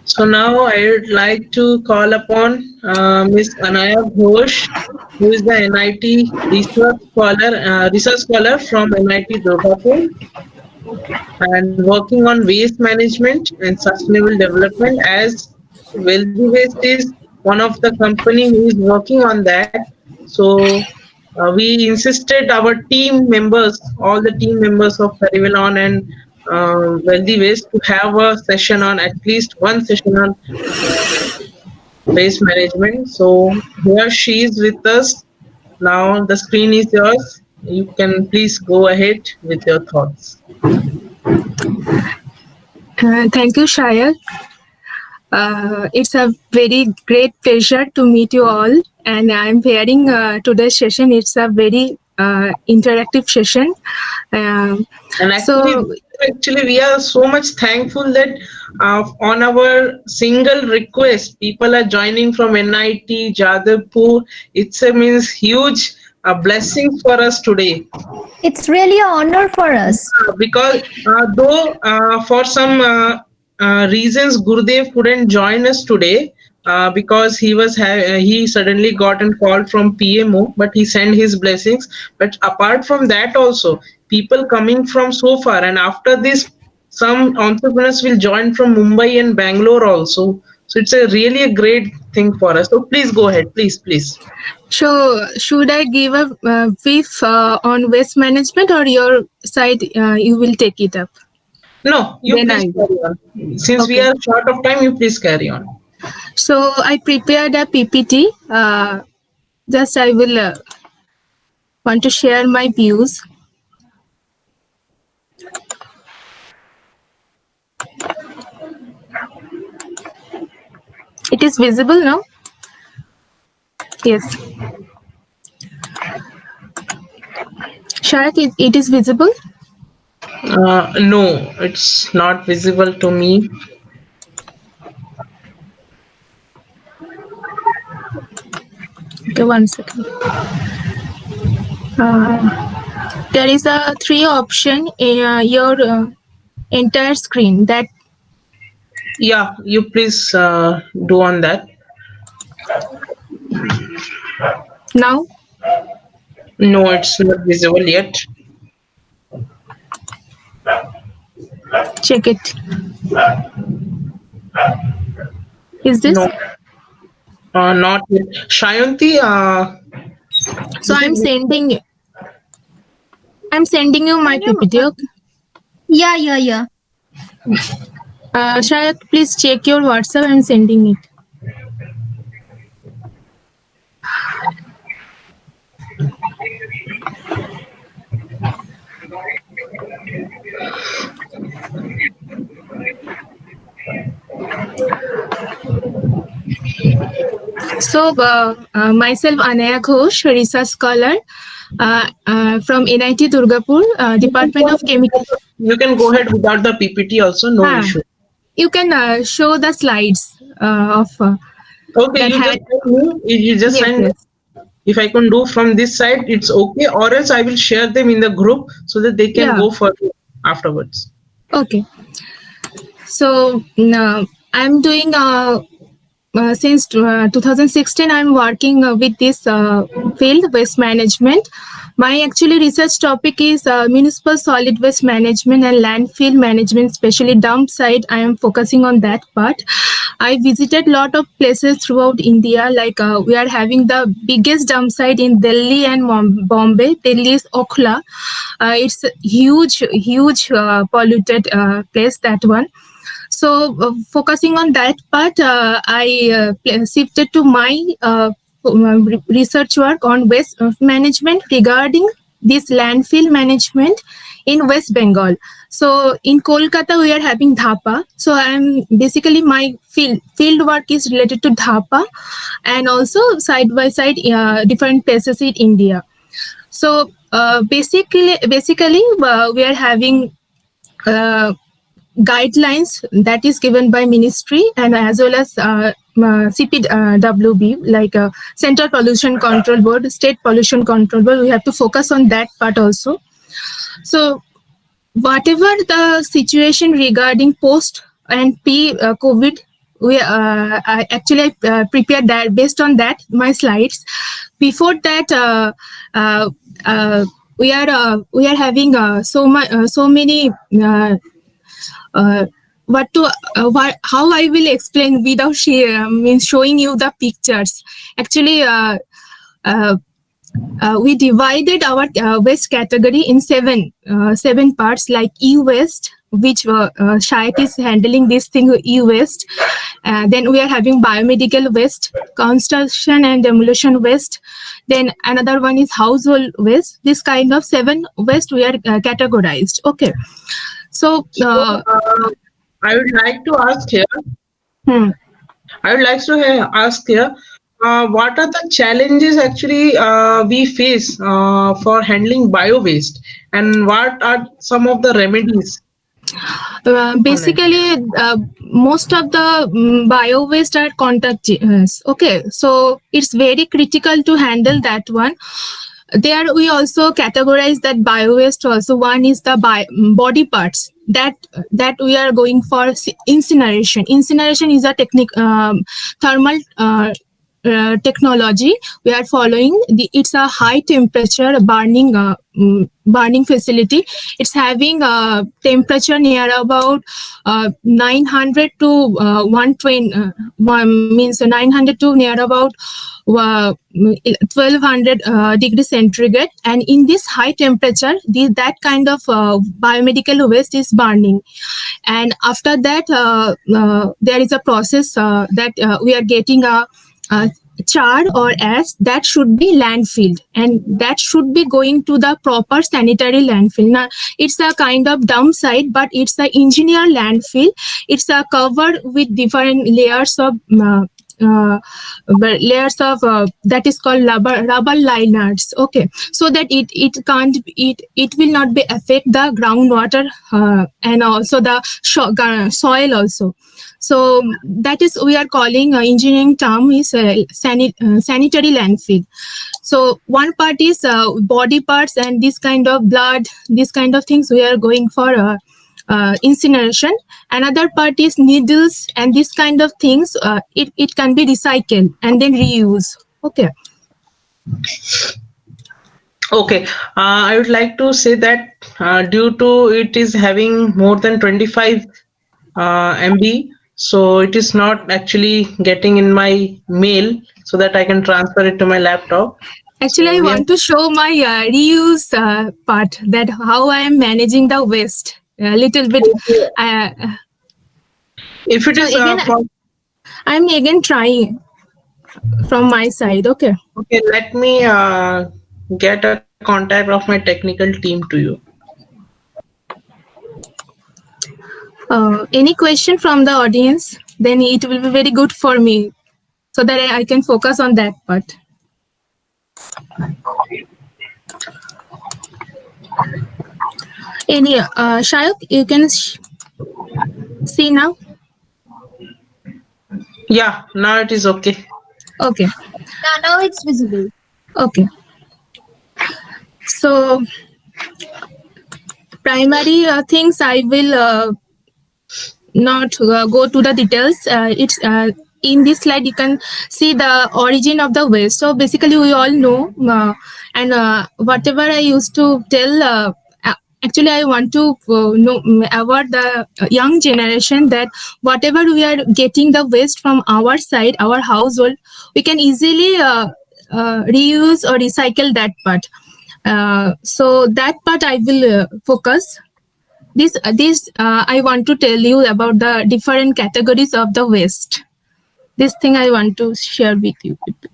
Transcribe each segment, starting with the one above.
So now I would like to call upon Ms. Anaya Ghosh, who is the NIT research scholar from NIT Durgapur, and working on waste management and sustainable development. As Wealthy Waste is one of the company who is working on that. So we insisted our team members, all the team members of Parivalon and Wealthy Waste, to have a session on at least one session on waste management. So here she is with us. Now the screen is yours. You can please go ahead with your thoughts. Thank you, Shayad. It's a very great pleasure to meet you all, and I'm hearing today's session. It's a very interactive session. And actually, we are so much thankful that on our single request, people are joining from NIT, Jadavpur. It's a means huge blessing for us today. It's really an honor for us. Because though for some reasons Gurudev couldn't join us today because he suddenly got a call from PMO, but he sent his blessings. But apart from that also, people coming from so far, and after this some entrepreneurs will join from Mumbai and Bangalore also. So it's really a great thing for us. So please go ahead, please. So should I give a brief on waste management, or your side you will take it up? No, you Then please carry on. Since we are short of time, you please carry on. So I prepared a PPT. Just I will want to share my views. It is visible now? Yes. Shayad, it is visible? No, it's not visible to me. Okay, 1 second. There is a 3 option in your entire screen. That Yeah, you please do on that. now? No, it's not visible yet. Check it. Is this? No, not yet. Shayanti, So I'm sending you my PPT. Okay? Yeah. Shayad, please check your WhatsApp. I'm sending it. So myself, Anaya Ghosh, research scholar from NIT Durgapur, Department of Chemical. You can go ahead without the PPT also, no issue. You can show the slides of. Okay, you just send. Yes. If I can do from this side, it's okay. Or else I will share them in the group so that they can go further afterwards. Okay. So I'm doing since 2016. I'm working with this field, waste management. My actually research topic is municipal solid waste management and landfill management, especially dump site. I am focusing on that part. I visited a lot of places throughout India. Like we are having the biggest dump site in Delhi and Bombay. Delhi is Okhla. It's a huge polluted place, that one. So focusing on that part, I shifted to my research work on waste management regarding this landfill management in West Bengal. So in Kolkata, we are having Dhapa. So I'm basically my field work is related to Dhapa, and also side by side different places in India. So basically we are having guidelines that is given by ministry and as well as CPWB, like Central Pollution Control Board, State Pollution Control Board. We have to focus on that part also. So whatever the situation regarding post and pre-COVID I prepared that based on that my slides. Before that, we are having so many. How I will explain without showing you the pictures. Actually, we divided our waste category in seven parts, like e-waste, which Shayak is handling this thing, e-waste. Then we are having biomedical waste, construction and demolition waste. Then another one is household waste. This kind of 7 waste we are categorized. Okay. So I would like to ask here. hmm. I would like to ask here. What are the challenges actually we face for handling bio waste, and what are some of the remedies? Basically, most of the bio waste are contagious. Okay, so it's very critical to handle that one. There we also categorize that bio waste also. One is the body parts that we are going for incineration. Incineration is a thermal technology we are following. It's a high temperature burning facility. It's having a temperature near about 900 to 120 means 900 to near about 1200 degrees centigrade, and in this high temperature that kind of biomedical waste is burning. And after that there is a process that we are getting a char or ash that should be landfilled, and that should be going to the proper sanitary landfill. Now it's a kind of dump site, but it's an engineered landfill. It's covered with different layers of that is called rubber liners. Okay, so that it will not be affect the groundwater and also the soil also. So that is we are calling engineering term is sanitary landfill. So one part is body parts and this kind of blood, this kind of things we are going for incineration. Another part is needles and this kind of things. It can be recycled and then reuse. Okay. Okay, I would like to say that due to it is having more than 25 MB, so it is not actually getting in my mail so that I can transfer it to my laptop. Actually, I want to show my reuse part, that how I am managing the waste a little bit. If it is I'm again trying from my side. Okay. Okay, let me get a contact of my technical team to you. Any question from the audience? Then it will be very good for me so that I can focus on that part. Any Shayak, you can see now? Yeah, now it is okay. Okay. Now it's visible. Okay. So primary things I will not go to the details. It's in this slide you can see the origin of the waste. So basically we all know and whatever I used to tell, actually I want to know about the young generation that whatever we are getting the waste from our side, our household, we can easily reuse or recycle that part. So that part I will focus. This I want to tell you about the different categories of the waste. This thing I want to share with you people.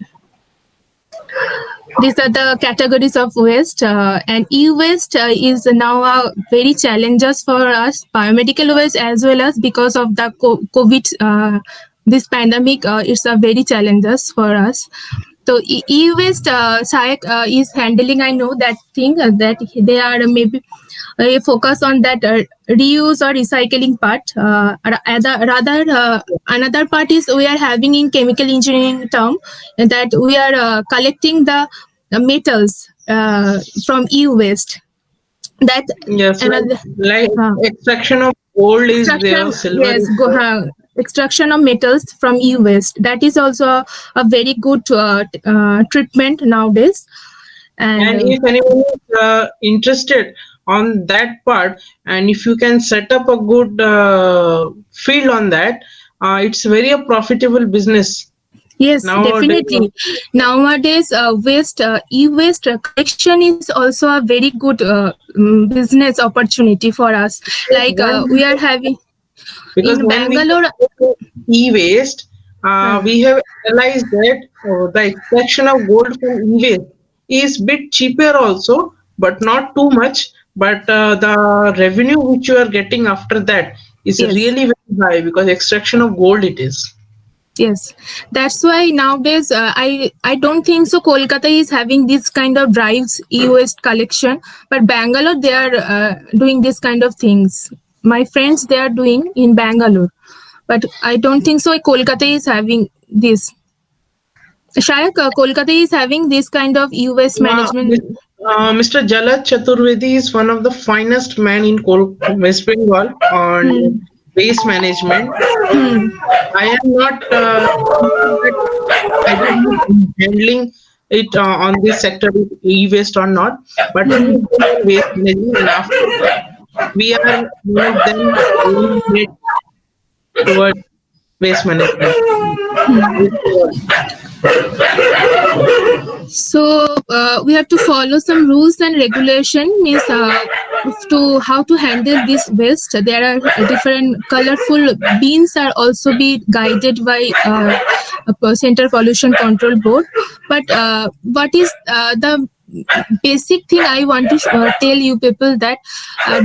These are the categories of waste, and e-waste is now very challenges for us, biomedical waste as well as because of the COVID, this pandemic, it's a very challenges for us. So e-waste, Shayak is handling. I know that thing that they are maybe focus on that reuse or recycling part. Rather, another part is we are having in chemical engineering term that we are collecting the metals from e-waste. That yes, like extraction of gold is there, silver. Yes, extraction of metals from e-waste. That is also a very good treatment nowadays. And if anyone is interested on that part, and if you can set up a good field on that, it's very a profitable business. Yes, Nowadays- definitely. Nowadays, e-waste collection is also a very good business opportunity for us. Like we are having Because in when Bangalore. we e-waste, we have realized that the extraction of gold from e-waste is bit cheaper also, but not too much. But the revenue which you are getting after that is Yes. really very high, because extraction of gold it is. Yes, that's why nowadays I don't think so. Kolkata is having this kind of drives e-waste collection, but Bangalore they are doing this kind of things. My friends they are doing in Bangalore, but I don't think so. Kolkata is having this. Shayak, Kolkata is having this kind of e-waste management. Mr. Jalad Chaturvedi is one of the finest men in West Bengal on waste management. I am not I don't know handling it on this sector with e-waste or not, but he is doing waste management, and after that, we are one of them really towards waste management. So we have to follow some rules and regulation, means to how to handle this waste. There are different colorful bins are also be guided by Center Pollution Control Board. But what is the basic thing I want to tell you people that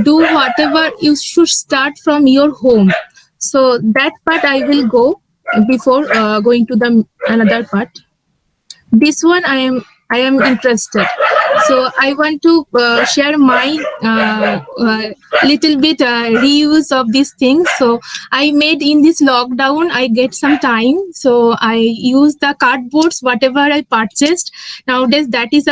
do whatever you should start from your home. So that part I will go before going to the another part. This one I am interested, so I want to share my little bit reuse of these things. So I made in this lockdown, I get some time, so I use the cardboards whatever I purchased. Nowadays that is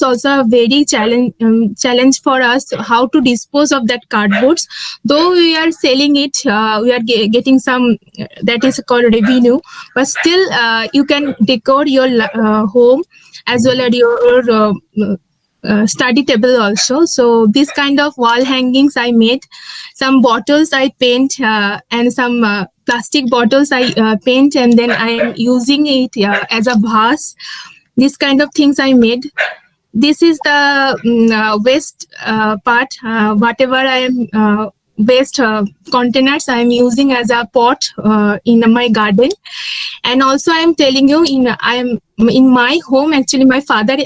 also a very challenge for us, how to dispose of that cardboards. Though we are selling it, we are getting some that is called revenue, but still you can decor your home as well as your study table also. So this kind of wall hangings I made. Some bottles I paint and some plastic bottles I paint, and then I am using it as a vase. This kind of things I made. This is the waste part. Whatever I am waste containers I am using as a pot in my garden. And also I am telling you, I am in my home. Actually, my father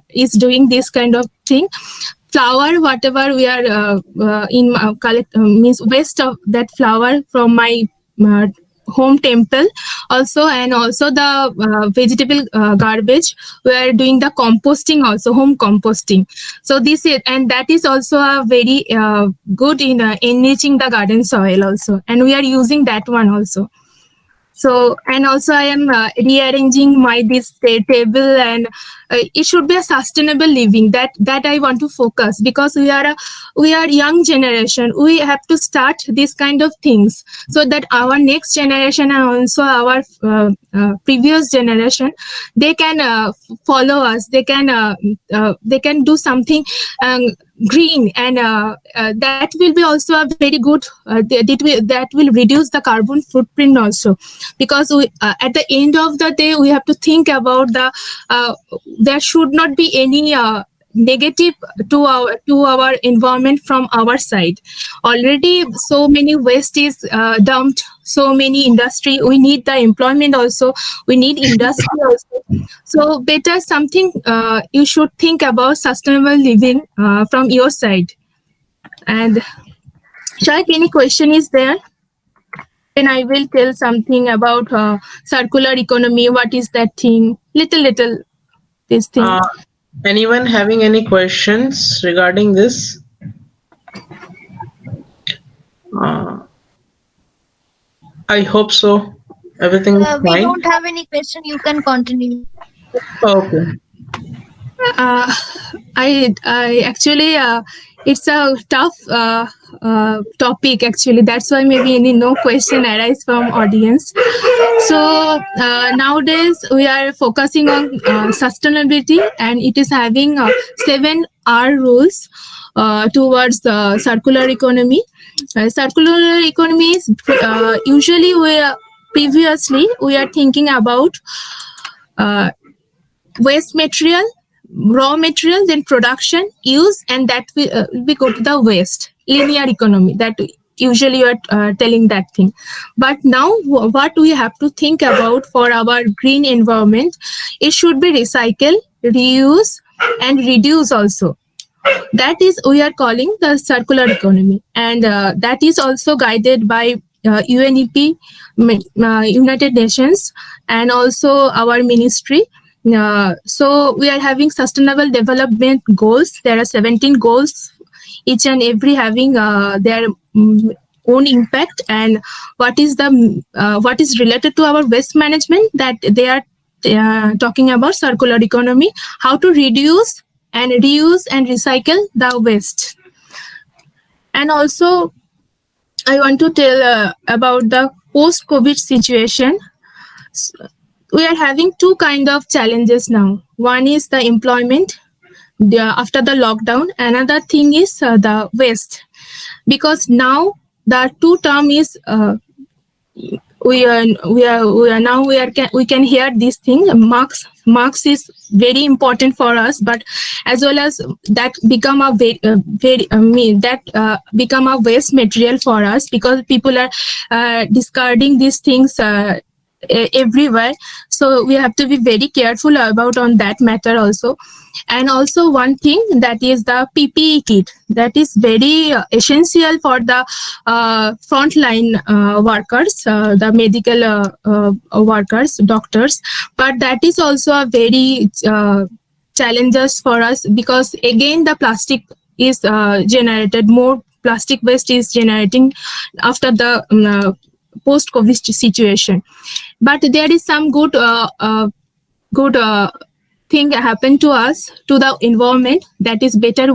is doing this kind of thing. Flower, whatever we are collect means waste of that flower from my home temple also, and also the vegetable garbage, we are doing the composting also, home composting. So this is, and that is also a very good in enriching the garden soil also, and we are using that one also. So, and also I am rearranging my this table, and it should be a sustainable living. That I want to focus, because we are young generation. We have to start this kind of things so that our next generation and also our previous generation, they can follow us. They can do something green, and that will be also a very good. That will reduce the carbon footprint also. Because we, at the end of the day, we have to think about there should not be any negative to our environment from our side. Already so many waste is dumped, so many industry. We need the employment also, we need industry also. So better something you should think about sustainable living from your side. And Shaik, any question is there? And I will tell something about circular economy. What is that thing? Little this thing. Anyone having any questions regarding this? I hope so. Everything is We fine. don't have any question. You can continue. Okay. I actually It's a tough topic actually. That's why maybe no question arise from audience. So nowadays we are focusing on sustainability, and it is having 7R rules towards circular economy. Circular economy is usually previously we are thinking about waste material, raw material, then production, use, and that we go to the waste, linear economy. That usually you are telling that thing. But now what we have to think about for our green environment, it should be recycle, reuse, and reduce also. That is we are calling the circular economy, and that is also guided by UNEP, United Nations, and also our ministry. So we are having sustainable development goals. There are 17 goals, each and every having their own impact, and what is related to our waste management, that they are talking about circular economy, how to reduce and reuse and recycle the waste. And also I want to tell about the post-COVID situation. We are having two kind of challenges now. One is the employment after the lockdown. Another thing is the waste, because now the two term is we can hear this thing. Marks is very important for us, but as well as that become a become a waste material for us, because people are discarding these things everywhere. So we have to be very careful about on that matter also. And also one thing, that is the PPE kit, that is very essential for the frontline workers, the medical workers, doctors. But that is also a very challenges for us, because again the plastic is generated, more plastic waste is generating after the post-COVID situation. But there is some good thing happened to us, to the environment, that is better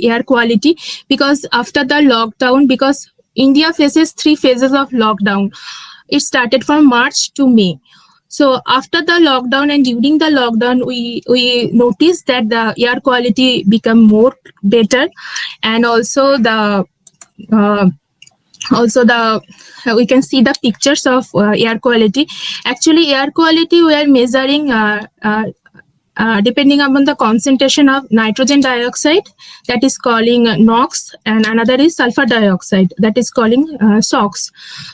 air quality. Because after the lockdown, because India faces 3 phases of lockdown, it started from March to May. So after the lockdown and during the lockdown, we noticed that the air quality become more better, and also we can see the pictures of air quality. Actually, air quality we are measuring depending upon the concentration of nitrogen dioxide, that is calling NOx, and another is sulfur dioxide, that is calling SOx.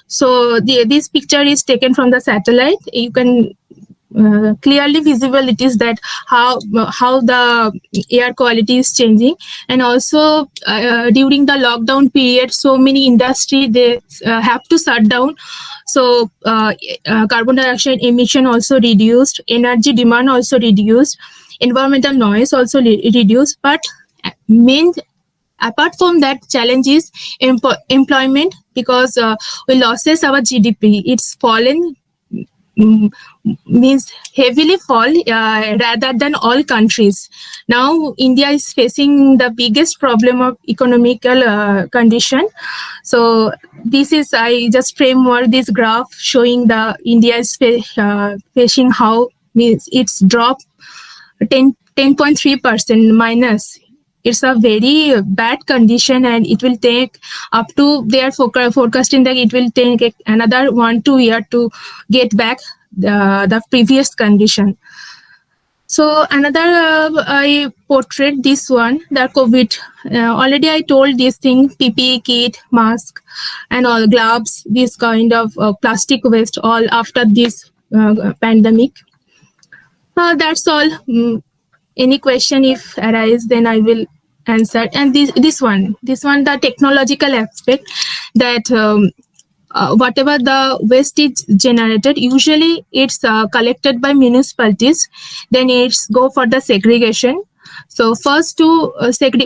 So this picture is taken from the satellite. You can clearly visible it is that how the air quality is changing. And also during the lockdown period, so many industry they have to shut down. So carbon dioxide emission also reduced, energy demand also reduced, environmental noise also reduced. But apart from that, challenge is employment, because we losses our GDP. It's fallen, means heavily fall rather than all countries. Now India is facing the biggest problem of economical condition. So this is, I just framework this graph showing the India is facing how, means it's dropped 10.3% minus. It's a very bad condition, and it will take up to, they are forecasting that it will take another 1-2 years to get back the previous condition. So another, I portrayed this one, the COVID. Already I told this thing, PPE kit, mask, and all gloves, this kind of plastic waste, all after this pandemic. That's all. Any question if arise, then I will answer. And this one, the technological aspect, that whatever the waste is generated, usually it's collected by municipalities, then it's go for the segregation. So first two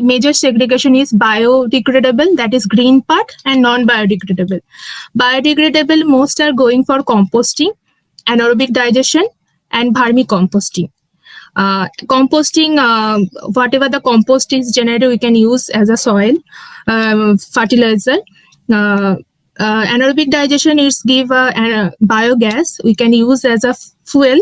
major segregation is biodegradable, that is green part, and non-biodegradable. Biodegradable, most are going for composting, anaerobic digestion, and vermicomposting. Composting, whatever the compost is generated, we can use as a soil fertilizer. Anaerobic digestion is give biogas we can use as a fuel.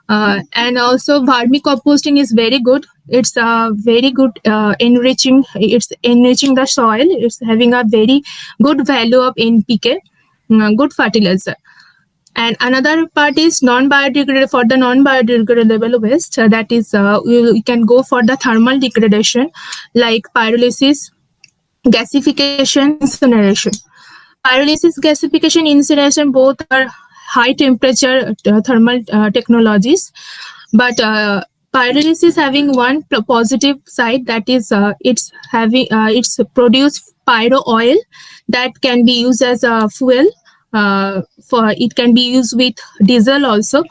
And also vermicomposting is very good. It's very good enriching. It's enriching the soil. It's having a very good value of NPK, good fertilizer. And another part is non-biodegradable. For the non-biodegradable waste, that is we can go for the thermal degradation like pyrolysis, gasification, incineration. Pyrolysis, gasification, incineration both are high temperature thermal technologies, but pyrolysis having one positive side, that is it's produce pyro oil that can be used as a fuel. For it can be used with diesel also,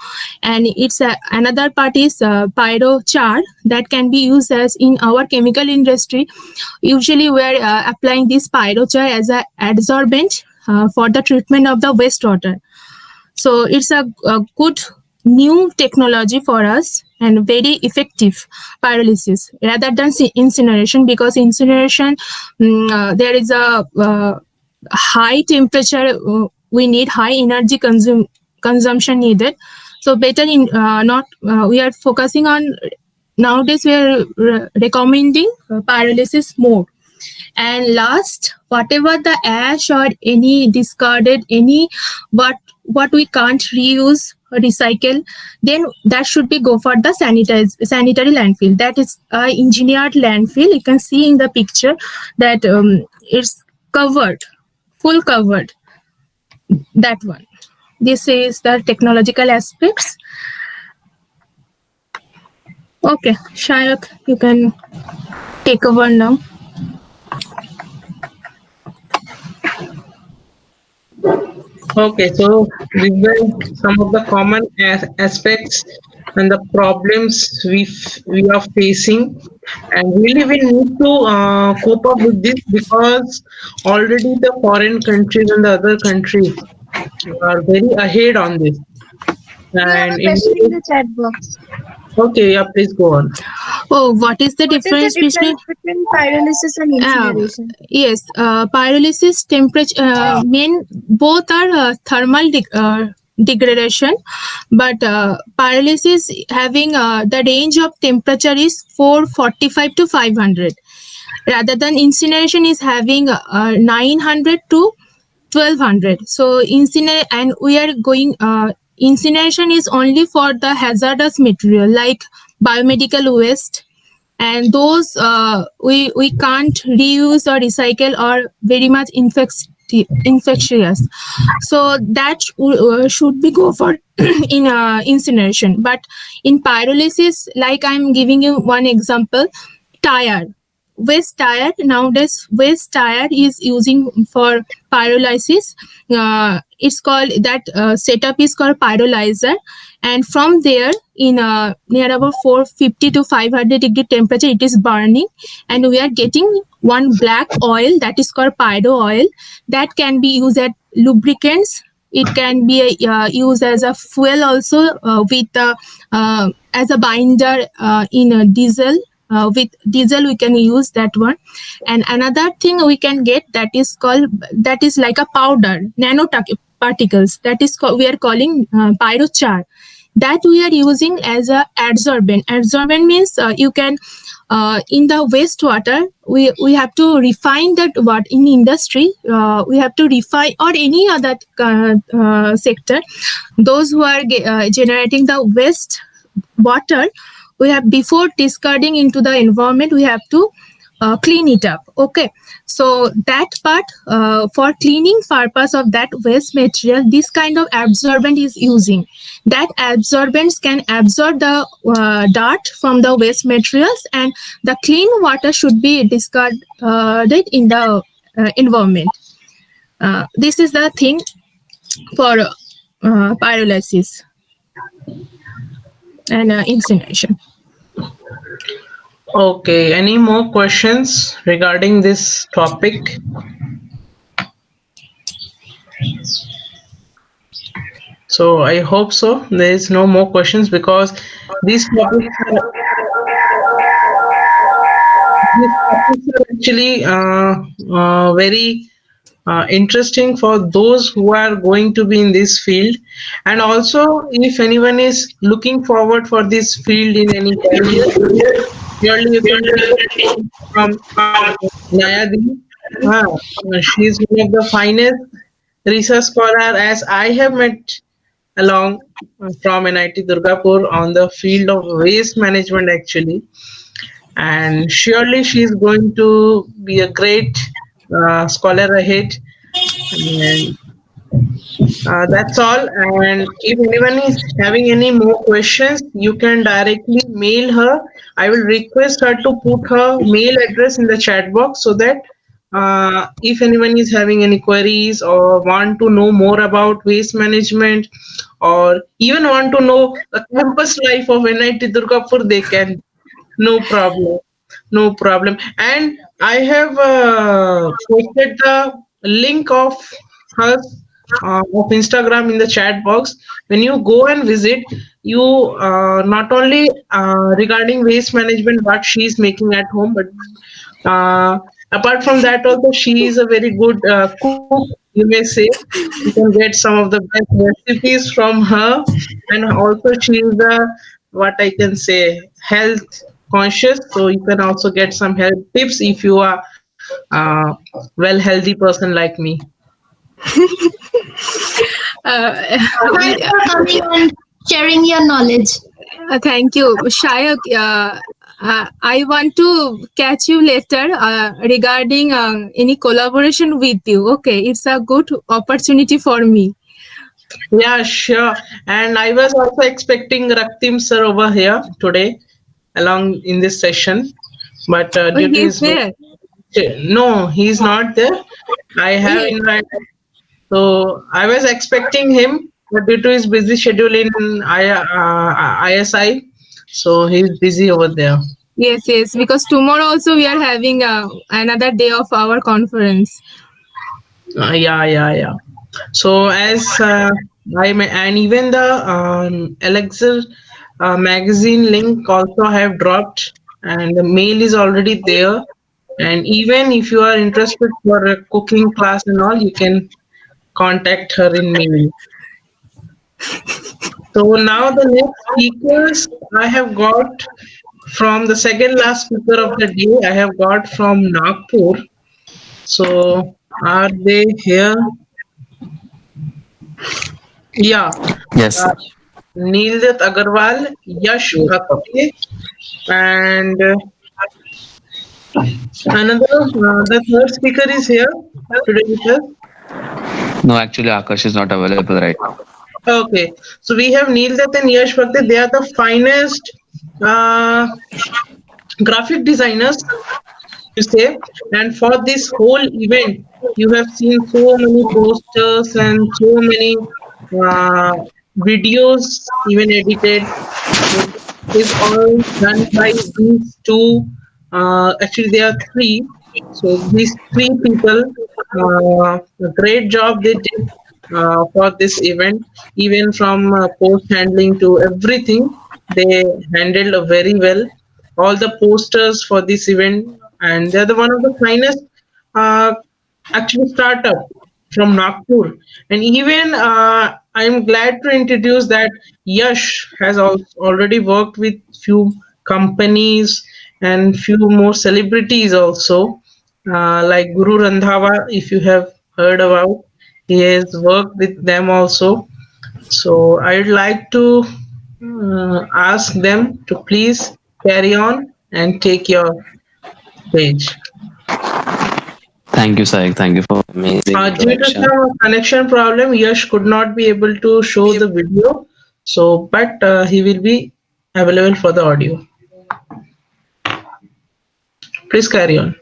and it's another part is pyro char that can be used as in our chemical industry. Usually we are applying this pyro char as a adsorbent for the treatment of the wastewater. So it's a good new technology for us and very effective pyrolysis rather than incineration, because incineration there is a high temperature. We need high energy consumption needed. So better in not we are focusing on nowadays. We are recommending pyrolysis more. And last, whatever the ash or any discarded, any what we can't reuse or recycle, then that should be go for the sanitary landfill. That is engineered landfill. You can see in the picture that it's covered, full covered. That one. This is the technological aspects. Okay, Shayak, you can take over now. Okay, so these were some of the common aspects and the problems we are facing, and really we need to cope up with this, because already the foreign countries and the other countries are very ahead on this. We have a And question in the chat box. okay, yeah, please go on. Oh, what is the difference between pyrolysis and incineration? yes, pyrolysis temperature both are thermal degradation, but pyrolysis having the range of temperature is 445 to 500, rather than incineration is having 900 to 1200. So incinerate, and we are going incineration is only for the hazardous material like biomedical waste, and those we can't reuse or recycle or very much infectious. So that should be go for in incineration. But in pyrolysis, like I'm giving you one example, tire. Waste tire, nowadays waste tire is using for pyrolysis. It's called that setup is called pyrolyzer, and from there in near about 450 to 500 degree temperature it is burning, and we are getting one black oil that is called pyro oil that can be used as lubricants. It can be used as a fuel also with as a binder in a diesel. With diesel we can use that one. And another thing we can get that is like a powder, nanoparticles, that is we are calling pyrochar, that we are using as a adsorbent. Adsorbent means you can in the wastewater we have to refine that. What in industry we have to refine, or any other sector, those who are generating the waste water, we have, before discarding into the environment, we have to clean it up. Okay, so that part for cleaning purpose of that waste material, this kind of absorbent is using. That absorbents can absorb the dirt from the waste materials, and the clean water should be discarded in the environment. This is the thing for pyrolysis and incineration. Okay, any more questions regarding this topic? So I hope so. There is no more questions because these topics are, these topics are actually very interesting for those who are going to be in this field, and also if anyone is looking forward for this field in any career, surely you can take from Nayadi. She is one of the finest research scholar as I have met along from NIT Durgapur on the field of waste management actually, and surely she is going to be a great scholar ahead. And that's all. And if anyone is having any more questions, you can directly mail her. I will request her to put her mail address in the chat box so that if anyone is having any queries or want to know more about waste management or even want to know the campus life of NIT Durgapur, they can. No problem. No problem. And I have posted the link of hers of Instagram in the chat box. When you go and visit, you not only regarding waste management what she is making at home, but apart from that also she is a very good cook. You may say you can get some of the best recipes from her, and also she is a what I can say health conscious, so you can also get some health tips if you are well healthy person like me. We, Thanks for coming and sharing your knowledge. thank you, Shayak. I want to catch you later regarding any collaboration with you. Okay, it's a good opportunity for me. Yeah, sure. And I was also expecting Raktim sir over here today along in this session, but Oh, due to he's his work, there. no, he's not there. I have Yes, invited. So I was expecting him, but due to his busy schedule in ISI, so he's busy over there. yes. Because tomorrow also we are having another day of our conference. Yeah. So as I may, and even the Alexa magazine link also have dropped, and the mail is already there. And even if you are interested for a cooking class and all, you can contact her in mail. So now the next speakers I have got from the second last speaker of the day, I have got from Nagpur. So are they here? Yeah. Yes, Uh, Neeldat Agarwal, Yash Bhakti, and the third speaker is here today with us. no, actually, Akash is not available right now. Okay, so we have Neeldat and Yash Bhakti. They are the finest uh, graphic designers, you say. And for this whole event, you have seen so many posters and so many uh, videos even edited. Is all done by these two. Actually, there are three. So these three people, a great job they did for this event. Even from post handling to everything, they handled very well. All the posters for this event, and they're the one of the finest uh, actually startup from Nagpur. And even I'm glad to introduce that Yash has already worked with few companies and few more celebrities also, like Guru Randhawa, if you have heard about. He has worked with them also. So I'd like to ask them to please carry on and take your stage. Thank you, Saik. Thank you for amazing Due to introduction. some connection problem, Yash could not be able to show the video. So, but he will be available for the audio. Please carry on.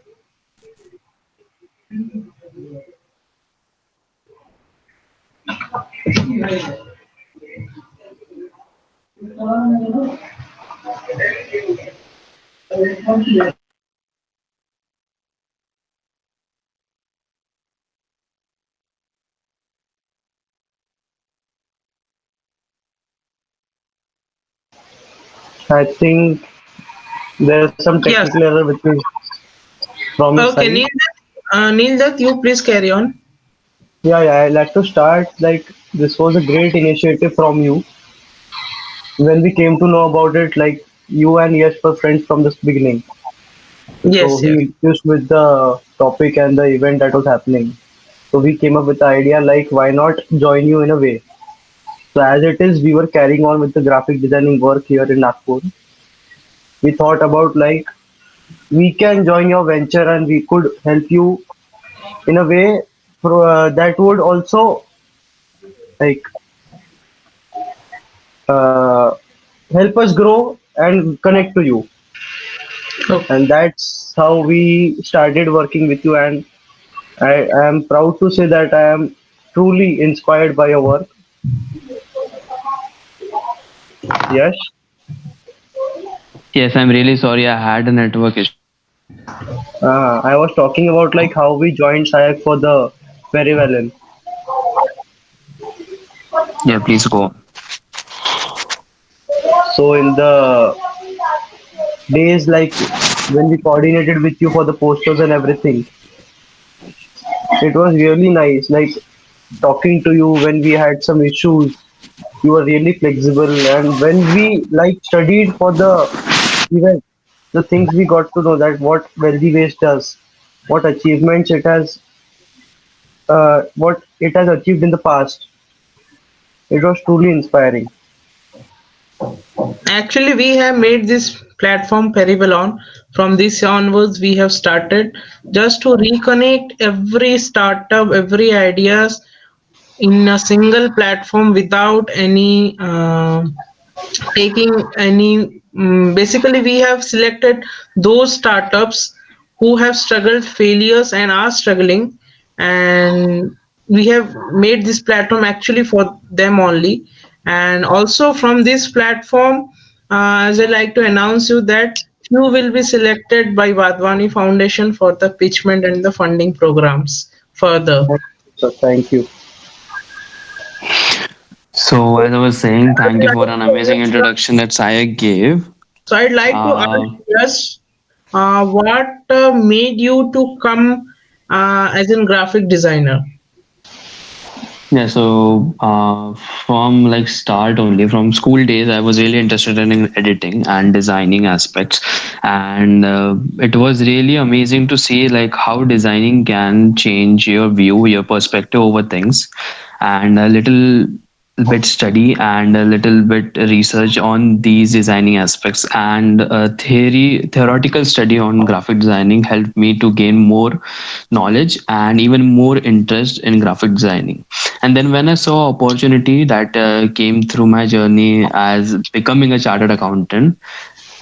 I think there's some Yes. technical error which is from your Okay, side. Neil, you please carry on. Yeah, I'd like to start. Like, this was a great initiative from you. When we came to know about it, like, you and Yash were friends from the beginning. So Yes, he yes. introduced with the topic and the event that was happening. So we came up with the idea like, why not join you in a way? So as it is, we were carrying on with the graphic designing work here in Nagpur. We thought about like we can join your venture and we could help you in a way that would also like uh, help us grow and connect to you. Okay. And that's how we started working with you. And I am proud to say that I am truly inspired by your work. Yes. Yes, I'm really sorry. I had a network issue. I was talking about like how we joined SAYAC for the Perivalent. Yeah, please go. So in the days like when we coordinated with you for the posters and everything, it was really nice. Like talking to you when we had some issues, you were really flexible. And when we like studied for the event, the things we got to know that what Wealthy Waste does, what achievements it has, what it has achieved in the past. It was truly inspiring. Actually, we have made this platform Peribalon. From this onwards, we have started just to reconnect every startup, every ideas in a single platform without any taking any. Basically, we have selected those startups who have struggled failures and are struggling, and we have made this platform actually for them only. And also from this platform, as I like to announce you that few will be selected by Vadvani Foundation for the pitchment and the funding programs further. So thank you. So, as I was saying, thank you for an amazing introduction that Sayak gave. So I'd like to ask Uh, us what made you to come as a graphic designer? Yeah, so from like start only from school days, I was really interested in editing and designing aspects, and it was really amazing to see like how designing can change your view, your perspective over things, and a little bit study and a little bit research on these designing aspects and theoretical study on graphic designing helped me to gain more knowledge and even more interest in graphic designing. And then when I saw opportunity that came through my journey as becoming a chartered accountant,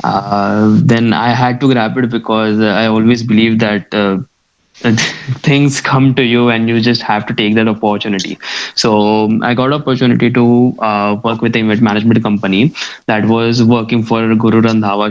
then I had to grab it because I always believe that things come to you and you just have to take that opportunity. So I got opportunity to work with an event management company that was working for Guru Randhawa